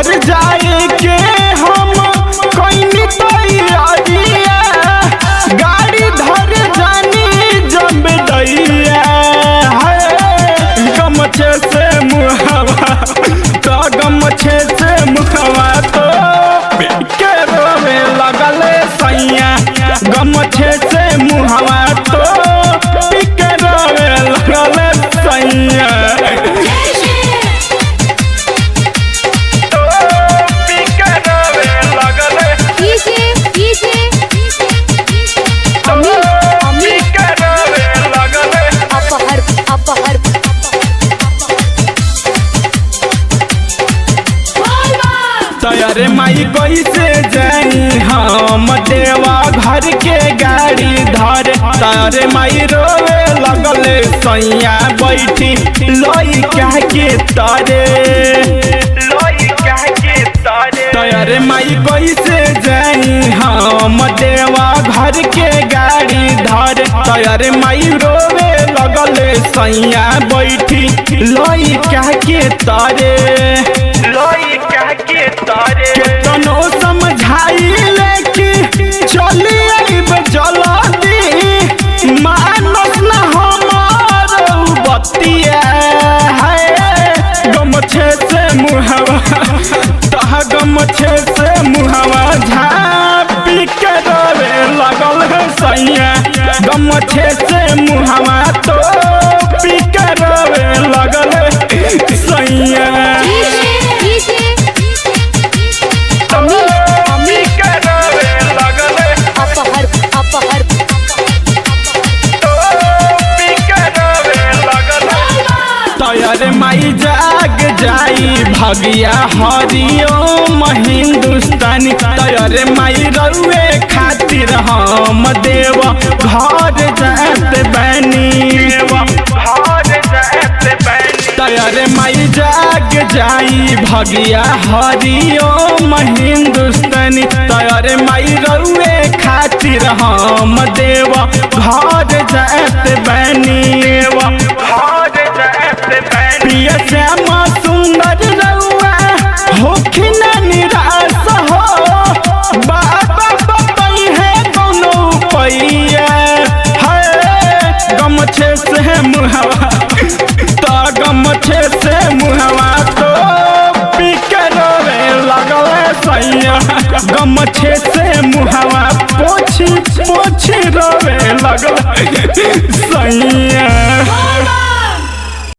घर जाए के हम कहीं तैयारिया गाड़ी धर जानी जब दैया गमछे से मुहवा तो गमछे से मुहवा तो के रोवे लगल सैया गमछे से मुहवा तो के रोवे लगल सैया अरे माई कैसे जाई हम देवा घर के गाड़ी धर तारे माई रोवे लगल सैया बैठी लोई कह के तारे अरे माई कैसे जाई हम देवा घर के गाड़ी धर अरे माई रोवे लगल सैया बैठी लोई कह के तारे केतनो समझाई लेके चली आइब जल्दी मानस न हमार बतिया है गमछे से मुहवा तह गमछे से मुहवा झापी के रोवे लगल है सैया गमछे से मुहवा तो पी के रोवे लगल सैया अरे माई जाग जाई भगिया हरिओम हिंदुस्तानी अरे माई रउए खातिर हम देव घर जात बनी अरे माई जाग जाई भगिया हरिओम हिंदुस्तानी अरे माई रउए खातिर हम देव घर जात बनी पिया श्यामा सुंदर रउआ होखिन निराश हो बाबा बतई है कोनो पैया है गमछे से मुहवा तो गमछे से मुहवा तो पी के रोवे लगल सैया गमछे से मुहवा पोछी रोवे लगल सैया।